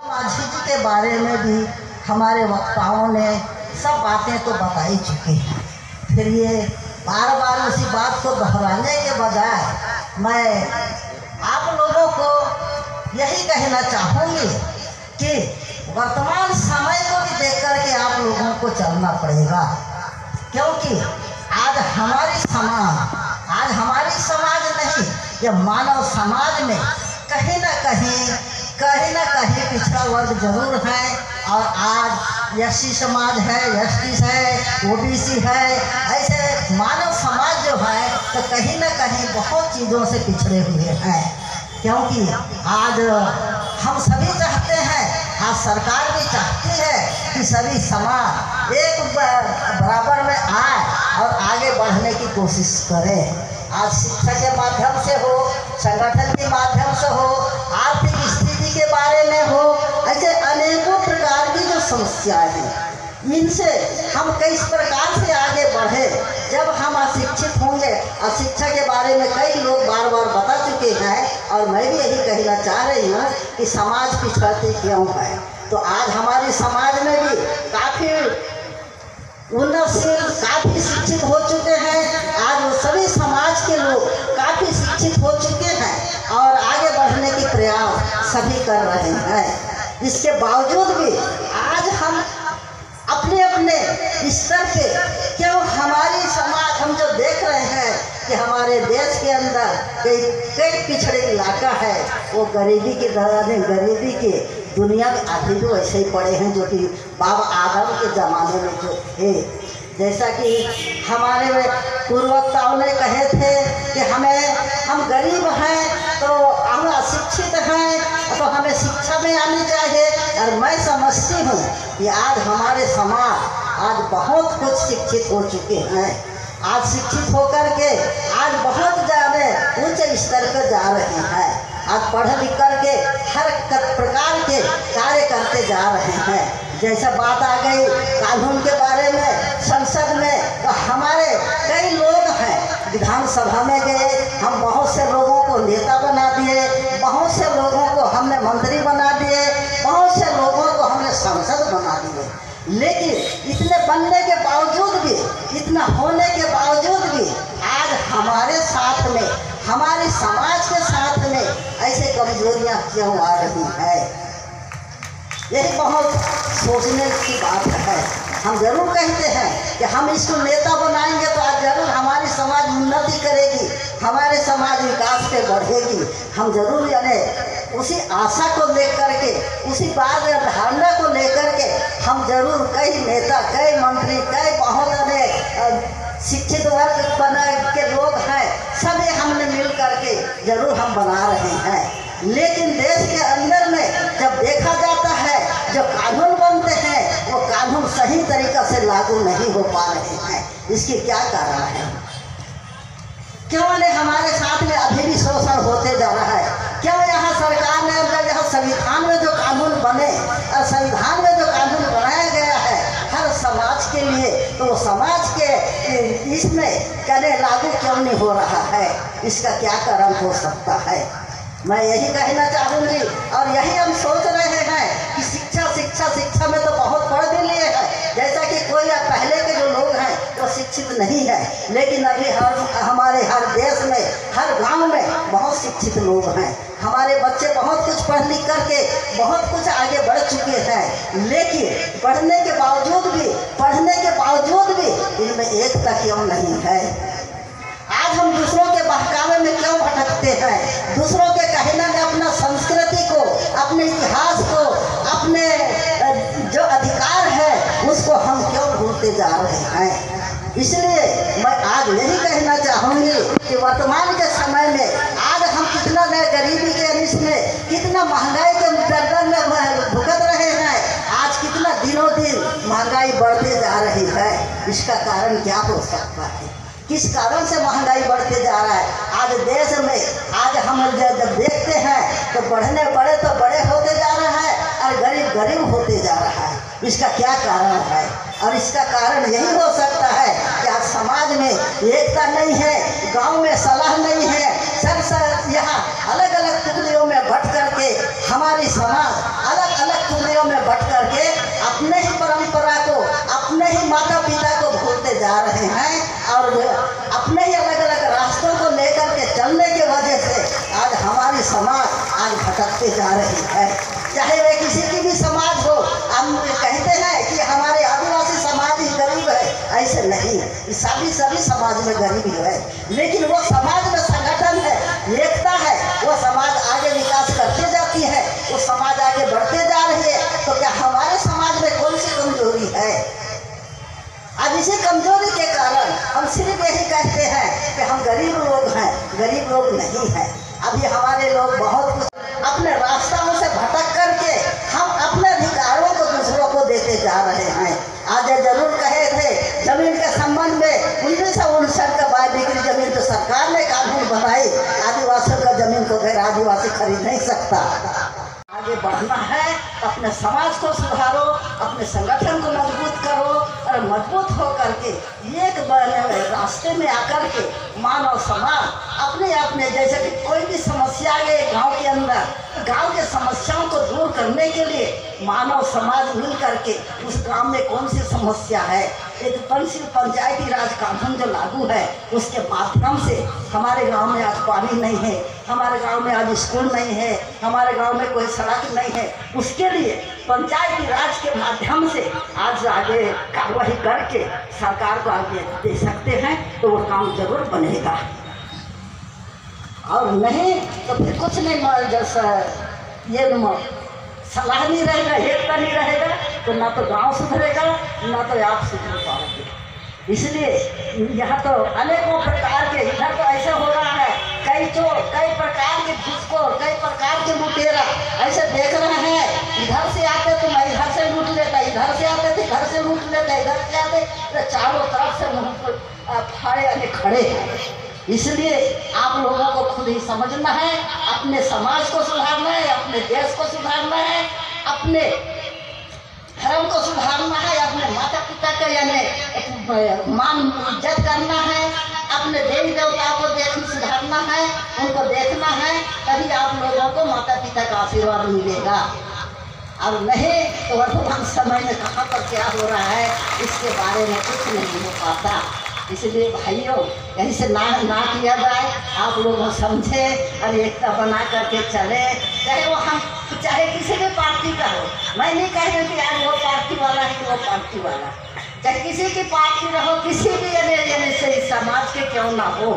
माझी जी के बारे में भी हमारे वक्ताओं ने सब बातें तो बता ही चुके हैं। फिर ये बार बार उसी बात को दोहराने के बजाय मैं आप लोगों को यही कहना चाहूँगी कि वर्तमान समय को भी देख कर के आप लोगों को चलना पड़ेगा, क्योंकि आज हमारी समाज नहीं, ये मानव समाज में कहीं ना कहीं पिछड़ा वर्ग जरूर है। और आज एससी समाज है, एसटी है, ओबीसी है, ऐसे मानव समाज जो है तो कहीं ना कहीं बहुत चीज़ों से पिछड़े हुए हैं। क्योंकि आज हम सभी चाहते हैं, आज सरकार भी चाहती है कि सभी समाज एक बराबर में आए और आगे बढ़ने की कोशिश करें। आज शिक्षा के माध्यम से हो, संगठन के माध्यम से हो, आर्थिक स्थिति के बारे में हो, ऐसे अनेकों प्रकार की जो समस्याएं हैं, इनसे हम किस प्रकार से आगे बढ़े। जब हम अशिक्षित होंगे, अशिक्षा के बारे में कई लोग बार बार बता चुके हैं और मैं भी यही कहना चाह रही हूँ कि समाज पिछड़ती क्यों है। तो आज हमारे समाज में भी काफ़ी उन्नतशील, काफ़ी शिक्षित हो चुके हैं। आज वो सभी समाज के लोग काफ़ी शिक्षित हो चुके हैं और आगे बढ़ने की प्रयास सभी कर रहे हैं। इसके बावजूद भी आज हम अपने अपने स्तर पे क्यों हमारी समाज, हम जो देख रहे हैं कि हमारे देश के अंदर कई पिछड़े इलाका है, वो गरीबी की गरीबी के दुनिया में अभी भी वैसे ही पड़े हैं जो कि बाबा आदम के ज़माने में जो थे। जैसा कि हमारे पूर्ववक्ताओं ने कहे थे कि हम गरीब हैं तो हम अशिक्षित हैं तो हमें शिक्षा में आनी चाहिए। और मैं समझती हूँ कि आज हमारे समाज आज बहुत कुछ शिक्षित हो चुके हैं। आज शिक्षित होकर के आज बहुत ज़्यादा उच्च स्तर पर जा रहे हैं। आज पढ़ लिख करके हर प्रकार के कार्य करते जा रहे हैं। जैसा बात आ गई कानून के बारे में संसद में, तो हमारे कई लोग हैं विधानसभा में गए, हम बहुत से लोगों को नेता बना दिए, बहुत से लोगों को हमने मंत्री बना दिए, बहुत से लोगों को हमने सांसद बना दिए। लेकिन इतने बनने के बावजूद भी, इतना होने के बावजूद भी आज हमारे साथ में, हमारे समाज के साथ में ऐसे कमजोरियां क्यों आ रही है। यही बहुत सोचने की बात है। हम जरूर कहते हैं कि हम इसको नेता बनाएंगे तो आज जरूर हमारी समाज उन्नति करेगी, हमारे समाज विकास पे बढ़ेगी। हम जरूर यानी उसी आशा को लेकर के, उसी बात या धारणा को लेकर के हम जरूर कई नेता, कई मंत्री, कई बहुत अनेक शिक्षित वर्ग बना के लोग हैं, सभी हमने मिल करके जरूर हम बना रहे हैं। लेकिन देश के अंदर में जब देखा जाता है जो कानून बनते हैं वो कानून सही तरीक़ा से लागू नहीं हो पा रहे हैं। इसके क्या कारण है? क्यों ने हमारे साथ में अभी भी शोषण होते जा रहा है? क्यों यहाँ सरकार ने, यहाँ संविधान में जो कानून बने और संविधान में जो कानून बनाया गया है हर समाज के लिए, तो वो समाज के इसमें कहने लागू क्यों नहीं हो रहा है? इसका क्या कारण हो सकता है? मैं यही कहना चाहूँगी और यही हम सोच रहे हैं कि शिक्षा में तो बहुत पढ़ भी लिए हैं। जैसा कि कोई पहले के जो लोग हैं वो शिक्षित नहीं है, लेकिन अभी हमारे हर देश में, हर गांव में बहुत शिक्षित लोग हैं। हमारे बच्चे बहुत कुछ पढ़ लिख करके बहुत कुछ आगे बढ़ चुके हैं। लेकिन पढ़ने के बावजूद भी इनमें एकता क्यों नहीं है? आज हम दूसरों के बहकावे में क्यों भटकते हैं? दूसरों के कहने में अपना संस्कृति को, अपने इतिहास को, अपने जो अधिकार है उसको हम क्यों भूलते जा रहे हैं? इसलिए मैं आज यही कहना चाहूँगी कि वर्तमान के समय में आज हम कितना नए गरीबी के इसमें, कितना महंगाई के दलदल में भुगत रहे हैं। आज कितना दिनों दिन महंगाई बढ़ते जा रही है। इसका कारण क्या हो सकता है? किस कारण से महंगाई बढ़ते जा रहा है? आज देश में आज हम जब देखते हैं तो बड़े तो बड़े होते जा रहा है और गरीब होते जा रहा है। इसका क्या कारण है? और इसका कारण यही हो सकता है कि आज समाज में एकता नहीं है, गांव में सलाह नहीं है, सब यहाँ अलग अलग टुकड़ियों में बट करके हमारी समाज अलग अलग भटकते जा रही है। चाहे वे किसी की भी समाज हो, हम कहते हैं कि हमारे आदिवासी समाज ही गरीब है, ऐसे नहीं, सभी समाज में गरीबी है, लेकिन वो समाज में संगठन है, एकता है, वो समाज आगे विकास करते जाती है, वो समाज आगे बढ़ते जा रही है। तो क्या हमारे समाज में कौन सी कमजोरी है? अब इसी कमजोरी के कारण हम सिर्फ यही कहते हैं कि हम गरीब लोग हैं, गरीब लोग नहीं हैं। अभी हमारे लोग बहुत कुछ अपने रास्ताओं से भटक करके हम अपने अधिकारों को दूसरों को देते जा रहे हैं। आज जरूर कहे थे जमीन के संबंध में 1959 का बाय बिक्री जमीन तो सरकार ने कानून बनाई, आदिवासियों का जमीन को गैर आदिवासी खरीद नहीं सकता। आगे बढ़ना है, अपने समाज को सुधारो, अपने संगठन को मजबूत करो और मजबूत हो करके एक रास्ते में आकर के मानव समाज अपने जैसे कि कोई भी समस्या है गांव के अंदर, गांव के समस्याओं को दूर करने के लिए मानव समाज मिल करके उस गांव में कौन सी समस्या है, एक पंचायती राज कानून जो लागू है उसके माध्यम से हमारे गांव में आज पानी नहीं है, हमारे गांव में आज स्कूल नहीं है, हमारे गांव में कोई सड़क नहीं है, उसके लिए पंचायती राज के माध्यम से आज आगे कार्रवाई करके सरकार को आगे दे सकते हैं, तो वो काम जरूर बनेगा। और नहीं तो फिर कुछ नहीं, जैसा ये सलाह नहीं रहेगा, एकता नहीं रहेगा, तो ना तो गांव सुधरेगा, ना तो आप सुधर पाओगे। इसलिए यहाँ तो अनेकों प्रकार के, इधर तो ऐसे हो रहा है, कई चोर, कई प्रकार के घुसखोर, कई प्रकार के लुटेरा ऐसे देख रहे हैं। इधर से आते तो मैं इधर से लूट लेता, इधर से आते थे इधर से लूट लेता, इधर से आते तो चारों तरफ से मुँह फाड़े आने खड़े हैं। इसलिए आप लोगों को खुद ही समझना है, अपने समाज को सुधारना है, अपने देश को सुधारना है, अपने धर्म को सुधारना है, अपने माता पिता का यानी मान इज्जत करना है, अपने देवी देवताओं को सुधारना है, उनको देखना है, तभी आप लोगों को माता पिता का आशीर्वाद मिलेगा। और नहीं तो वर्तमान समय में कहाँ पर क्या हो रहा है इसके बारे में कुछ नहीं हो पाता। इसलिए भाइयों यहीं से ना किया जाए, आप लोग समझे और एकता बना करके चले, चाहे वो हम चाहे किसी भी पार्टी का हो। मैं नहीं कह रही कि आज वो पार्टी वाला है कि वो पार्टी वाला, चाहे किसी की पार्टी रहो, किसी भी यानी से समाज के क्यों ना हो,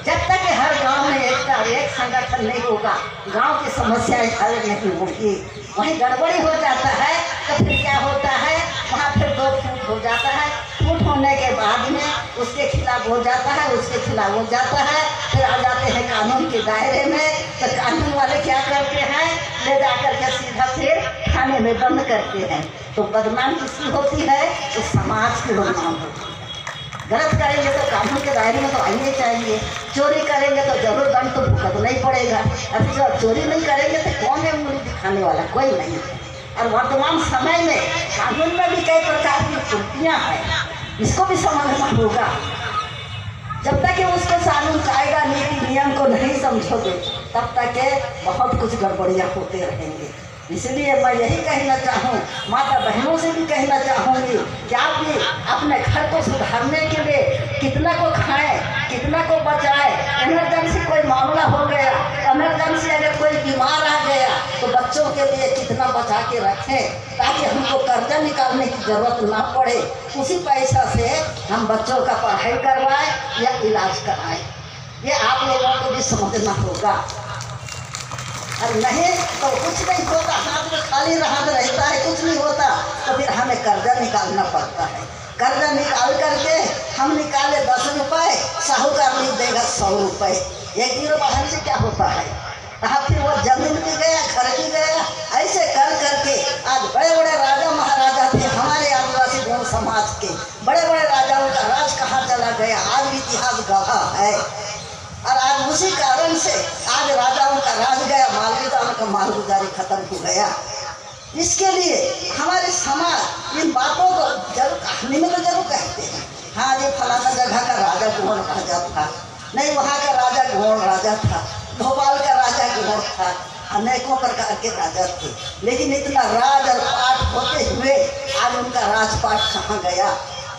जब तक कि हर गांव में एकता एक संगठन नहीं होगा, गांव की समस्याएं हल नहीं होगी। वहीं गड़बड़ी हो जाता है तो फिर क्या होता है, वहाँ फिर दो फूट हो जाता है, फूट होने के बाद में उसके खिलाफ हो जाता है, उसके खिलाफ हो जाता है, फिर आ जाते हैं कानून के दायरे में। तो कानून वाले क्या करते हैं, ले जा करके सीधा फिर थाने में बंद करते हैं। तो बदनाम किसकी होती है, तो समाज की बदनाम होती है। गलत करेंगे तो कानून के दायरे में तो आइए चाहिए, चोरी करेंगे तो जरूर दंड तो भुगतना ही पड़ेगा। अब जब चोरी नहीं करेंगे तो कौन है उंगली दिखाने वाला, कोई नहीं है। और वर्तमान समय में कानून में भी कई प्रकार की त्रुटियाँ हैं, इसको भी समझना होगा। जब तक कि उसको कानून कायदा नीति नियम को नहीं समझोगे तब तक के बहुत कुछ गड़बड़ियाँ होते रहेंगे। इसलिए मैं यही कहना चाहूँ, माता बहनों से भी कहना चाहूँगी कि आप भी अपने घर को सुधारने के लिए कितना को खाएं, कितना को बचाएं। इमरजेंसी कोई मामला हो गया, इमरजेंसी अगर कोई बीमार आ गया तो बच्चों के लिए कितना बचा के रखें, ताकि हमको कर्जा निकालने की ज़रूरत ना पड़े। उसी पैसा से हम बच्चों का पढ़ाई करवाएं या इलाज कराएं। ये आप लोगों को भी समझना होगा। और नहीं तो कुछ नहीं होता, हाथ में खाली हाथ रहता है, कुछ नहीं होता, तो फिर हमें कर्जा निकालना पड़ता है। कर्जा निकाल करके हम निकाले 10 रुपये, साहूकार लिख देगा 100 रुपये। एक गिरो बाहर से क्या होता है, फिर वो जमीन भी गया, घर भी गया। ऐसे कर करके आज बड़े बड़े राजा महाराजा थे हमारे आदिवासी गौड़ समाज के, बड़े बड़े राजाओं का राज कहाँ चला गया, आज भी इतिहास गवाह है। और आज उसी कारण से आज राजाओं का राज गया, मालगुजारों का मालगुजारी खत्म हो गया। इसके लिए हमारे समाज इन बातों को जरूर कहानी में तो जरूर कहते हैं, हाँ ये फलाना जगह का राजा गौड़ राजा था, नहीं वहाँ का राजा गौड़ राजा था, भोपाल का राजा गौड़ था, अनेकों प्रकार के राजा थे। लेकिन इतना राज और पाठ होते हुए आज उनका राजपाट कहाँ गया।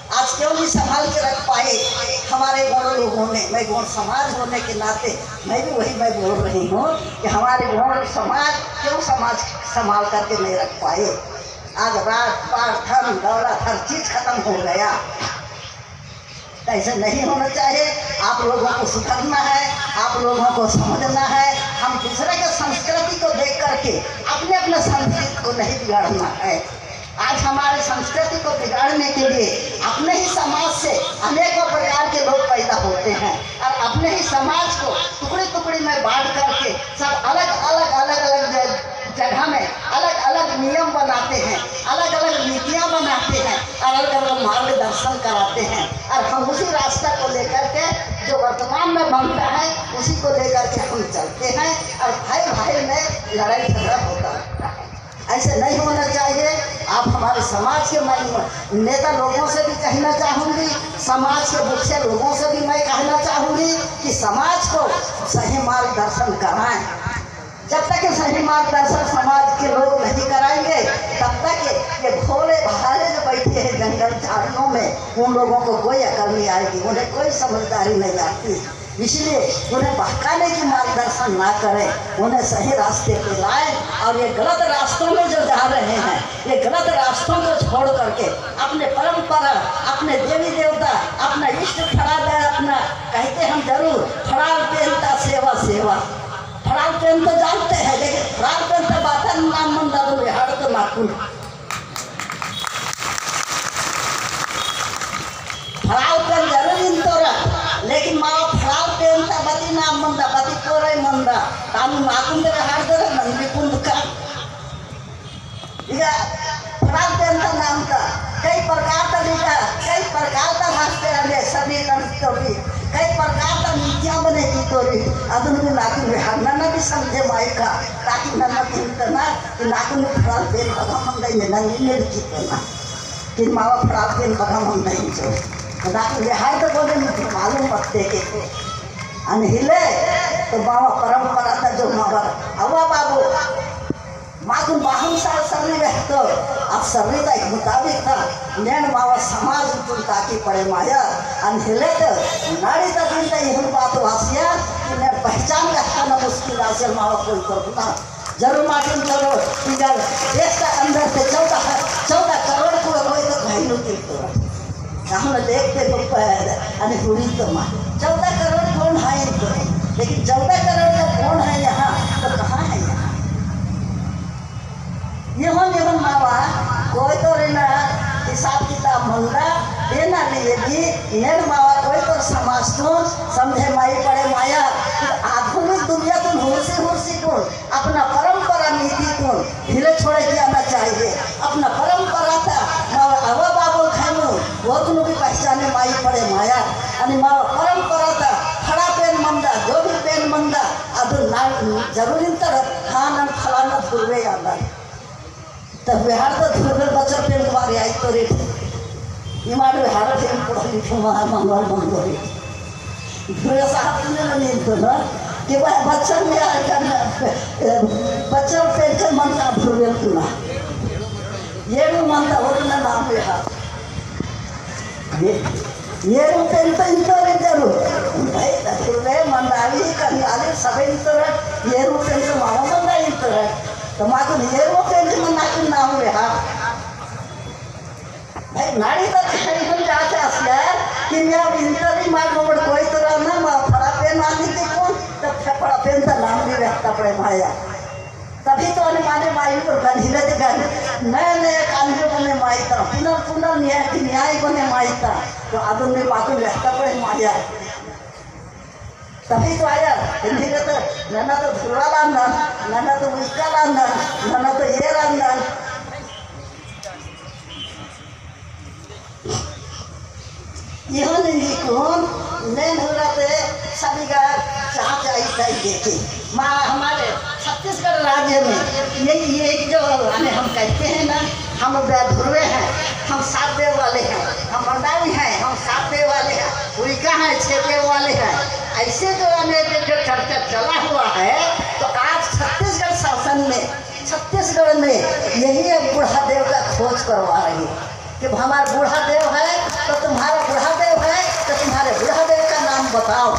आज क्यों नहीं संभाल के रख पाए हमारे गौड़ लोगों ने। मैं गौड़ समाज होने के नाते मैं भी वही मैं बोल रही हूँ कि हमारे गौड़ समाज क्यों समाज संभाल करके नहीं रख पाए। आज रात पाट धन दौलत हर चीज खत्म हो गया। ऐसे नहीं होना चाहिए। आप लोगों को सुधरना है, आप लोगों को समझना है। हम दूसरे के संस्कृति को देख करके अपने अपने संस्कृति को नहीं बिगाड़ना है। आज हमारे संस्कृति को बिगाड़ने के लिए अपने ही समाज से अनेकों प्रकार के लोग पैदा होते हैं और अपने ही समाज को टुकड़ी टुकड़ी में बांट करके सब अलग अलग जगह में अलग अलग नियम बनाते हैं, अलग अलग नीतियाँ बनाते हैं, अलग अलग मार्गदर्शन कराते हैं और हम उसी रास्ता को लेकर के जो वर्तमान में बनता है उसी को लेकर के हम चलते हैं और भाई भाई में लड़ाई झगड़ा होता रहता है। ऐसे नहीं होना चाहिए। आप हमारे समाज के मैं नेता लोगों से भी कहना चाहूँगी, समाज के मुखिया लोगों से भी मैं कहना चाहूँगी कि समाज को सही मार्गदर्शन कराएं। जब तक सही मार्गदर्शन समाज के लोग नहीं कराएंगे तब तक ये भोले भाले जो बैठे हैं जंगल झाड़ियों में उन लोगों को कोई अकल नहीं आएगी, उन्हें कोई समझदारी नहीं आती। इसलिए उन्हें बहकाने की मार्गदर्शन ना करें, उन्हें सही रास्ते पे लाएं और ये गलत रास्तों में जो जा रहे हैं ये गलत रास्तों को छोड़ करके अपने परंपरा, अपने देवी देवता, अपना इष्ट फड़ा अपना कहते हम जरूर फड़ाल पहनता सेवा सेवा। फड़ाल पहन तो जानते हैं लेकिन फड़ाल पहनता बात नाम मंदा तो बिहार तो नाखून फड़ाल पहन जरूर इन तोरा लेकिन माँ फड़ाल पहनता बती नाम मंदा बती तोरे मंदा तानु नाखून दे हार दे नंदी कुंड का इगा फड़ाल पहनता नाम का कई प्रकार का लिखा, कई प्रकार का भाषते हैं सभी तोरी, कई प्रकार का नीतियाँ बनेगी तोरी अदुन भी नाखून बिहार नन्ना भी समझे माई का ताकि नन्ना चिंतना कि नाखून में फड़ाल पहन बगा मंगाई नंगी मेरी चिंतना कि माँ फड़ाल पहन बगा मंगाई जो नाखून बिहार तो बोले मुझे मालूम पत्ते के अनहिले तो माँ परंपरा था जो माँ अवा बाबू माकुन बाहम साल सर्री रहतो अब सर्री का एक मुताबिक था नैन मावा समाज तुम ताकि पड़े माया अनहिले तो नारी तक मिलता यह बात वासिया कि नैन पहचान रखता न मुश्किल आसिया मावा कोई करना जरूर मार्टिन करो इधर देश का अंदर से 14 करोड़ को कोई तो घायलों की तो हम देखते तो अनहुरी तो माँ 14 करोड़ कौन है इनको, लेकिन 14 करोड़ का कौन है यहाँ तो कहाँ है यहाँ ये मावा कोई तो रहना हिसाब किताब मंगा देना लिए भी नेर मावा कोई तो समाज तो समझे माई पड़े माया आधुनिक दुनिया तुम हुर्सी को अपना परंपरा नीति को ढीले छोड़े जाना चाहिए। अपना परंपरा था मावा अवा बाबू खानू वो तुम भी पहचाने माई पड़े माया अनि मावा परंपरा था खड़ा पेन मंदा जो भी पेन मंदा अदु ना जरूरी तरह खाना फलाना धुरवे याद तब बिहार तो धुरवे बच्चा पेन बारे आई तो रेट इमार बिहार से पढ़ लिखे वहाँ मंगोरी धुरे साहब तुमने नहीं तो ना कि वह बच्चा में आ करना बच्चा पेन के मंदा धुरवे तुना ये भी मंदा हो ना नाम बिहार ये पेन तो इंतरे जरूर भाई धुरवे मंदावी कन्याली सब इंतरे ये पेन तो मामा मंदा इंतरे तो माँ को ये वो पेन के मंदा की नाम बिहार भाई नारी तो हम जाते आसिया कि मैं अब इंतरी मार गोबर कोई तो ना माँ फड़ा पेन आने के कौन तब फड़ा पेन का नाम भी रखता पड़े माया तभी तो माने माई को गंधीले दे गन नए कानून बने माईता पुनर न्याय बने माईता तो आदमी में बातों रखता पड़े माया तभी तो आया हिंदी का तो नना तो धुरा लाना नना तो उसका लाना नना तो ये लाना यह नहीं कौन नैन हो रहा थे सभी का चाह चाहिए देखे माँ हमारे छत्तीसगढ़ राज्य में ये जो हम कहते हैं ना हम धुरवे हैं, हम 7 देव वाले हैं, हम मंडावी हैं, हम 7 देव वाले हैं, उल्का हैं 6 देव वाले हैं। ऐसे जो जो चर्चा चला हुआ है तो आज छत्तीसगढ़ शासन में छत्तीसगढ़ में यही बूढ़ा देव का खोज करवा रही है। कि हमारा बूढ़ा देव है तो तुम्हारा बूढ़ा देव है तो तुम्हारे बूढ़ा देव का नाम बताओ।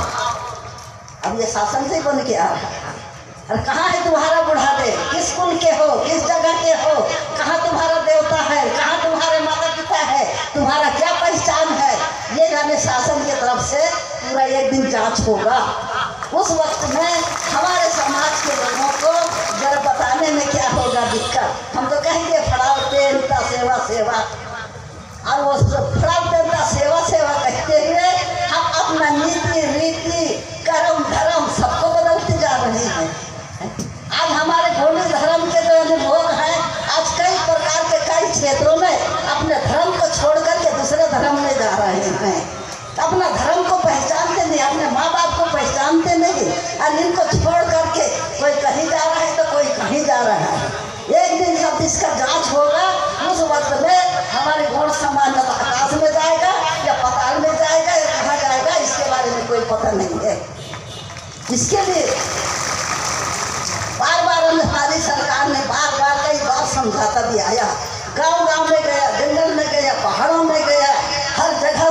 अब ये शासन से बन के आ रहा है। और कहाँ है तुम्हारा बूढ़ा देव, किस कुल के हो, किस जगह के हो, कहाँ तुम्हारा देवता है, कहाँ तुम्हारे माता पिता है, तुम्हारा क्या पहचान है, ये जाने शासन की तरफ से पूरा एक दिन जांच होगा। उस वक्त में हमारे समाज के लोगों को जरा बताने में क्या होगा दिक्कत। हम तो कहेंगे फड़ाव तेलता सेवा सेवा, और वो फड़ाव तेलता सेवा सेवा कहते हुए हम अपना नीति रीति कर्म धर्म सबको बदलते जा रहे हैं। आज हमारे गोली धर्म के जो अनुभव हैं, आज कई प्रकार के कई क्षेत्रों में अपने धर्म को छोड़ करके दूसरे धर्म में जा रहे हैं। अपना धर्म को पहचानते नहीं, अपने माँ बाप को पहचानते नहीं, और इनको छोड़ करके कोई कहीं जा रहा है तो कोई कहीं जा रहा है। एक दिन जब इसका जांच होगा, उस वक्त में हमारे गौर समाज न आकाश में जाएगा या पाताल में जाएगा या कहाँ जाएगा, इसके बारे में कोई पता नहीं है। इसके लिए बार बार हमारी सरकार ने बार कई बार समझाता भी आया, गांव में गया, जंगल में गया, पहाड़ों में गया, हर जगह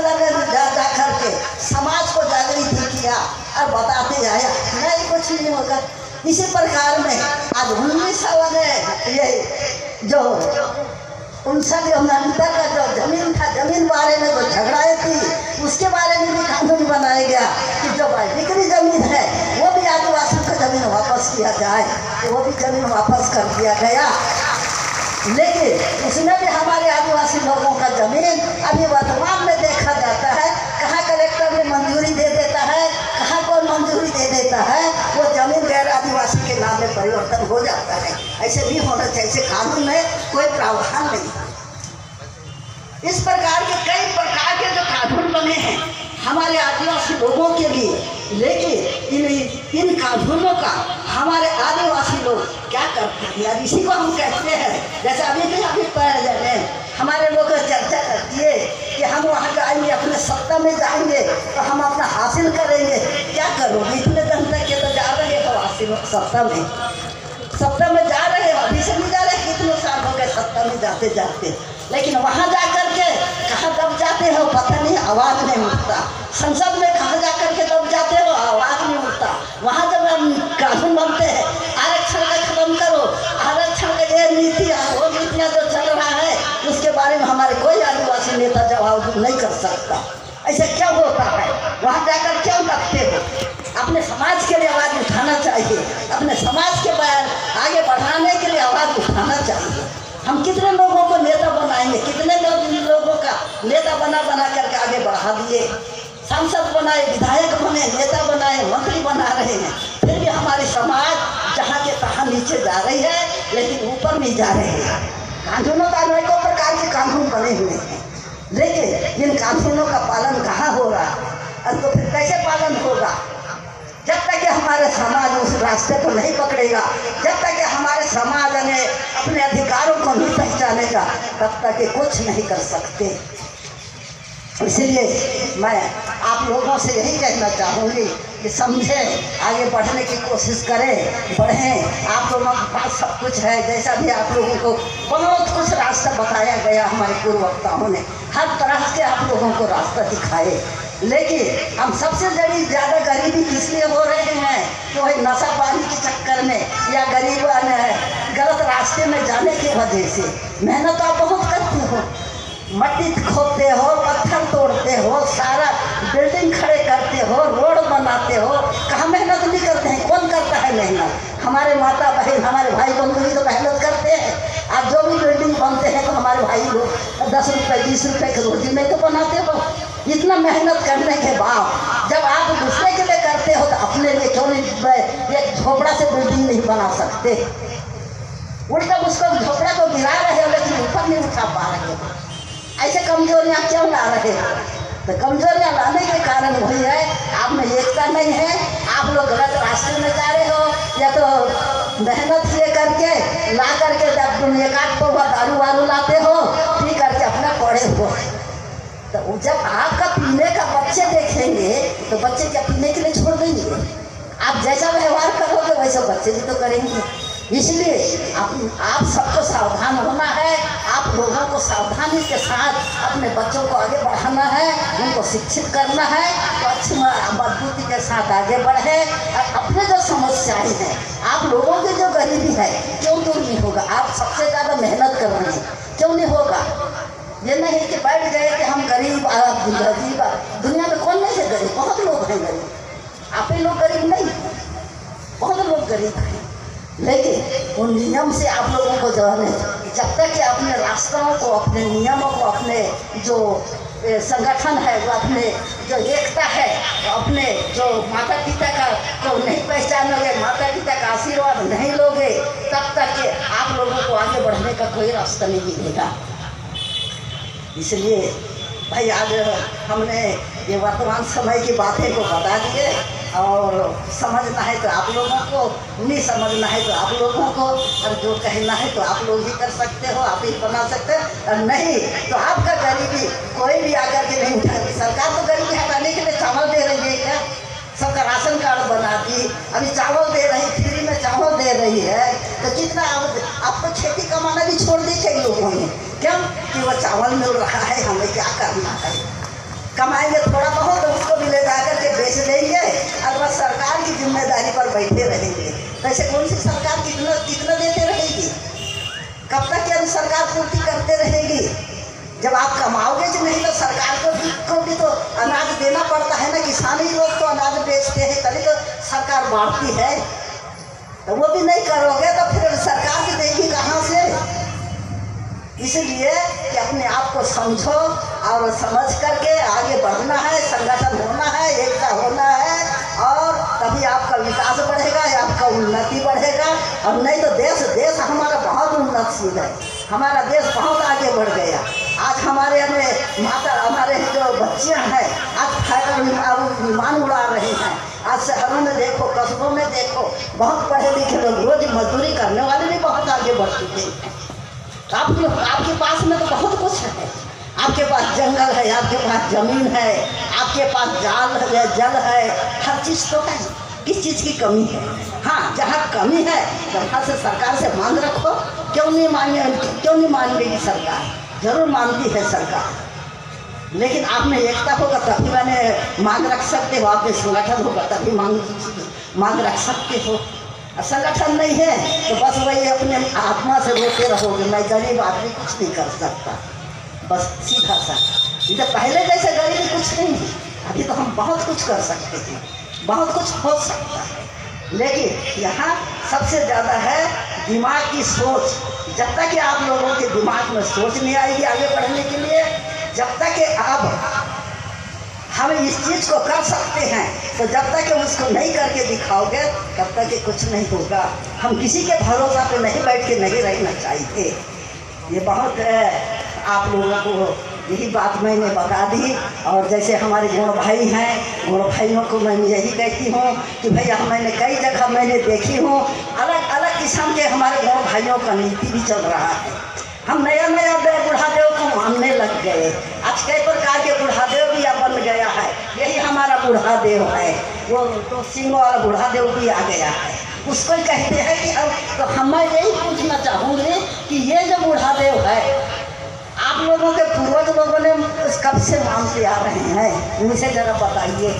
जा करके समाज को जागृत किया और बताते आया नहीं कुछ नहीं होगा। इसी प्रकार में आज 1900 में ये जो 59 का जो जमीन था, जमीन बारे में जो झगड़ाए थी, उसके बारे में भी कानून बनाया गया कि जो बिक्री जमीन है वो भी आदिवासियों को जमीन वापस किया जाए, तो वो भी जमीन वापस कर दिया गया। लेकिन उसमें भी हमारे आदिवासी लोगों का जमीन अभी वर्तमान में देखा जाता है, कहाँ कलेक्टर में मंजूरी दे देता है, कहाँ कौन मंजूरी दे देता है, वो जमीन गैर आदिवासी के नाम में परिवर्तन हो जाता है। ऐसे भी होना चाहिए, ऐसे कानून में कोई प्रावधान नहीं। इस प्रकार के कई प्रकार के जो कानून बने हैं हमारे आदिवासी लोगों के लिए, लेकिन इन कानूनों का हमारे आदिवासी लोग क्या करते हैं यार, इसी को हम कहते हैं। जैसे अभी पढ़ जाए हमारे लोग चर्चा करती है कि हम वहाँ जाएंगे, अपने सत्ता में जाएंगे तो हम अपना हासिल करेंगे। क्या करोगे, इतने दिन तक ये तो जा रहे हो हासिल सत्ता में जा रहे हो, अभी से नहीं जा रहे, कितने साल हो गए सत्ता में जाते जाते, लेकिन वहाँ जा कर के कहाँ दब जाते हो पता नहीं, आवाज़ नहीं उठता। संसद में कहाँ जा कर के दब जाते हो, आवाज़ नहीं उठता। वहाँ जब कानून बनते हैं आरक्षण का खत्म करो, आरक्षण का ये नीति वो नीतियाँ जो चल रहा है उसके बारे में हमारे कोई आदिवासी नेता जवाब नहीं कर सकता। ऐसा क्या होता है, वहाँ जाकर क्यों रखते हो? अपने समाज के लिए आवाज़ उठाना चाहिए, अपने समाज के आगे बढ़ाने के लिए आवाज़ उठाना चाहिए। हम कितने लोगों को नेता बनाएंगे, कितने लोगों का नेता बना करके आगे बढ़ा दिए, सांसद बनाए, विधायक बने, नेता बनाए, मंत्री बना रहे हैं, फिर भी हमारी समाज जहाँ के तहाँ नीचे जा रही है, लेकिन ऊपर नहीं जा रहे हैं। कानूनों का अनेकों प्रकार के कानून बने हुए हैं, लेकिन इन कानूनों का पालन कहाँ हो रहा है, तो फिर कैसे पालन होगा? जब तक कि हमारे समाज उस रास्ते को नहीं पकड़ेगा, जब तक कि हमारे समाज ने अपने अधिकारों को नहीं पहचानेगा, तब तक ये कुछ नहीं कर सकते। इसलिए मैं आप लोगों से यही कहना चाहूँगी कि समझें, आगे बढ़ने की कोशिश करें, बढ़ें। आप लोगों के पास सब कुछ है, जैसा भी आप लोगों को बहुत कुछ रास्ता बताया गया, हमारे पूर्व वक्ताओं ने हर तरह से आप लोगों को रास्ता दिखाए। लेकिन हम सबसे ज़्यादा गरीबी किस लिए हो रहे हैं, तो वही नशा पानी के चक्कर में या गरीब गलत रास्ते में जाने की वजह से। मेहनत आप बहुत करते हो, मट्टी खोदते हो, पत्थर तोड़ते हो, सारा बिल्डिंग खड़े करते हो, रोड बनाते हो, कहाँ मेहनत नहीं करते हैं? कौन करता है मेहनत? हमारे माता बहन, हमारे भाई बंधु भी तो मेहनत करते हैं। आप जो भी बिल्डिंग बनते हैं तो हमारे भाई लोग 10 रुपये 20 रुपये की रोजी में तो बनाते हो। इतना मेहनत करने के बाद जब आप दूसरे के लिए करते हो तो अपने लिए क्यों नहीं एक झोपड़ा से बिल्डिंग नहीं बना सकते? उल्टा उसको झोपड़ा को गिरा रहे हो लेकिन ऊपर नहीं उठा पा रहे हो। ऐसे कमजोरियाँ क्यों ला रहे हो? तो कमजोरियाँ लाने के कारण वही है, आप में एकता नहीं है, आप लोग गलत रास्ते में जा रहे हो, या तो मेहनत ये करके ला करके जब एक आध तो दारू वारू लाते हो, पी करके अपना पड़े हो। तो जब आपका पीने का बच्चे देखेंगे तो बच्चे क्या पीने के लिए छोड़ देंगे? आप जैसा व्यवहार करोगे वैसा बच्चे भी तो करेंगे। इसलिए आप सबको सावधान होना है। आप लोगों को सावधानी के साथ अपने बच्चों को आगे बढ़ाना है, उनको शिक्षित करना है तो अच्छी मजबूती के साथ आगे बढ़े। अपने जो समस्याएं हैं, आप लोगों की जो गरीबी है क्यों दूर नहीं होगा? आप सबसे ज़्यादा मेहनत कर रहे हैं, क्यों नहीं होगा? ये नहीं कि बैठ गए कि हम गरीब गरीब। दुनिया में कौन नहीं है गरीब? बहुत लोग हैं गरीब। आप ही लोग गरीब नहीं, बहुत लोग गरीब हैं। लेकिन उन नियम से आप लोगों को जो है, जब तक कि अपने रास्ताओं को, अपने नियमों को, अपने जो संगठन है, वो अपने जो एकता है, तो अपने जो माता पिता का को नहीं पहचानोगे, माता पिता का आशीर्वाद नहीं लोगे, तब तक कि आप लोगों को आगे बढ़ने का कोई रास्ता नहीं मिलेगा। इसलिए भाई आज हमने ये वर्तमान समय की बातें को बता दिए, और समझना है तो आप लोगों को, नहीं समझना है तो आप लोगों को, और जो कहना है तो आप लोग ही कर सकते हो, आप ही बना सकते हो, और नहीं तो आपका गरीबी कोई भी आकर के नहीं उठा। सरकार तो गरीबी हटाने के लिए चावल दे रही है क्या? सबका राशन कार्ड बना दी, अभी चावल दे रही, फ्री में चावल दे रही है, तो कितना अब तो खेती कमाना भी छोड़ दी कई लोगों ने। क्यों? कि वो चावल मिल रहा है, हमें क्या करना है? कमाएंगे थोड़ा बहुत तो उसको भी ले जा करके बेच देंगे, और बस सरकार की जिम्मेदारी पर बैठे रहेंगे। वैसे कौन सी सरकार कितना देते रहेगी? कब तक ये सरकार पूर्ति करते रहेगी? जब आप कमाओगे कि नहीं तो सरकार को भी तो अनाज देना पड़ता है ना। किसानी लोग तो अनाज बेचते हैं, तभी तो सरकार बांटती है। तो वो भी नहीं करोगे तो फिर सरकार भी देगी कहाँ से? इसलिए कि अपने आप को समझो और समझ करके आगे बढ़ना है, संगठन होना है, एकता होना है, और तभी आपका विकास बढ़ेगा, आपका उन्नति बढ़ेगा। और नहीं तो देश हमारा बहुत उन्नतशील है, हमारा देश बहुत आगे बढ़ गया। आज हमारे हमारे जो बच्चियां हैं आज फाइटर विमान उड़ा रहे हैं। आज शहरों में देखो, कस्बों में देखो, बहुत पढ़े लिखे लोग, रोज मजदूरी करने वाले भी बहुत आगे बढ़ चुके हैं। तो आपके पास में तो बहुत कुछ है। आपके पास जंगल है, आपके पास जमीन है, आपके पास जल है, हर चीज़ तो है। किस चीज़ की कमी है? हाँ, जहाँ कमी है वहाँ से सरकार से मांग रखो। क्यों नहीं मांगेगी सरकार? जरूर मांगती है सरकार, लेकिन आप में एकता होगा तभी मैंने मांग रख सकते हो। आपके संगठन होगा तभी मांग रख सकते हो। संगठन नहीं है तो बस वही अपने आत्मा से रोते रहोगे, मैं गरीब आदमी कुछ नहीं कर सकता, बस सीधा सा। ये तो पहले जैसे गरीबी कुछ नहीं है, अभी तो हम बहुत कुछ कर सकते हैं, बहुत कुछ हो सकता है। लेकिन यहाँ सबसे ज़्यादा है दिमाग की सोच। जब तक कि आप लोगों के दिमाग में सोच नहीं आएगी आगे बढ़ने के लिए, जब तक कि आप हम इस चीज़ को कर सकते हैं, तो जब तक कि उसको नहीं करके दिखाओगे तब तक कि कुछ नहीं होगा। हम किसी के भरोसा पे नहीं बैठ के नहीं रहना चाहिए। ये बहुत आप लोगों को यही बात मैंने बता दी। और जैसे हमारे गुण भाई हैं, गुण भाइयों को मैं यही कहती हूँ कि भैया मैंने कई जगह मैंने देखी हूँ, अलग अलग किस्म के हमारे गुण भाइयों का नीति भी चल रहा है। हम नया बुढ़ादेव को मानने लग गए। आज कई प्रकार के बुढ़ादेव भी बन गया है। यही हमारा बुढ़ादेव है, वो तो सिंगों वाला बुढ़ादेव भी आ गया है। उसको कहते हैं कि तो मैं यही पूछना चाहूँगी कि ये जो बुढ़ादेव है, आप लोगों के पूर्वज लोगों ने कब से मानते आ रहे हैं? मुझे जरा बताइए,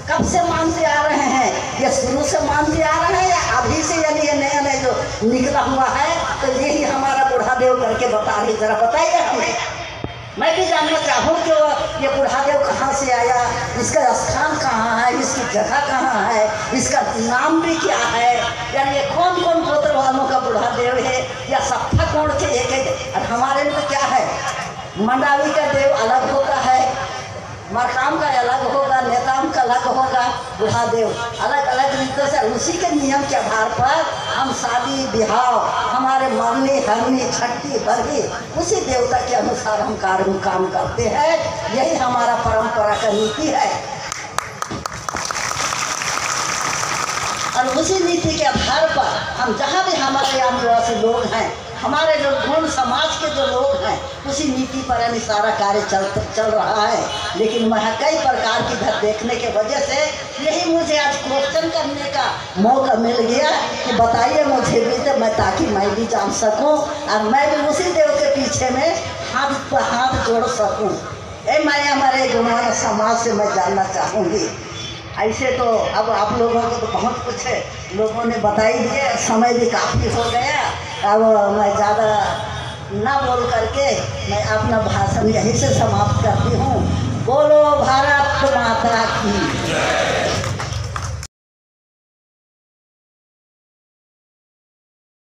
कब से मानते आ रहे हैं? ये शुरू से मानते आ रहे हैं या अभी से, यानी ये नया नया जो निकला हुआ है तो यही हमारा बुढ़ादेव करके बता रही? जरा बताइए हमें। मैं भी जानना चाहूँ कि ये बुढ़ादेव कहाँ से आया, इसका स्थान कहाँ है, इसकी जगह कहाँ है, इसका नाम भी क्या है, यानी ये कौन कौन गोत्र वालों का बुढ़ादेव है, या सत्ता कौन के एक। और हमारे में तो क्या है, मंडावी का देव अलग होता है, मरकाम का अलग होगा, नेताम का अलग होगा, बुढ़ादेव अलग अलग रीतों से। उसी के नियम के आधार पर हम शादी ब्याह, हमारे मरनी हरनी छठी बरही, उसी देवता के अनुसार हम काम करते हैं। यही हमारा परंपरा का नीति है। और उसी नीति के आधार पर हम जहाँ भी हमारे आदिवासी लोग हैं हमारे जो गुण समाज के जो लोग हैं उसी नीति पर सारा कार्य चल रहा है। लेकिन मैं कई प्रकार की घर देखने के वजह से यही मुझे आज क्वेश्चन करने का मौका मिल गया कि बताइए मुझे भी, तो मैं ताकि मैं भी जान सकूं और मैं भी उसी देव के पीछे में हाथ पर हाथ जोड़ सकूं। मैं हमारे गुणवान समाज से मैं जानना चाहूँगी। ऐसे तो अब आप लोगों को तो बहुत कुछ लोगों ने बता ही दिए, समय भी काफ़ी हो गया। अब मैं ज़्यादा ना बोल करके मैं अपना भाषण यहीं से समाप्त करती हूँ। बोलो भारत माता की।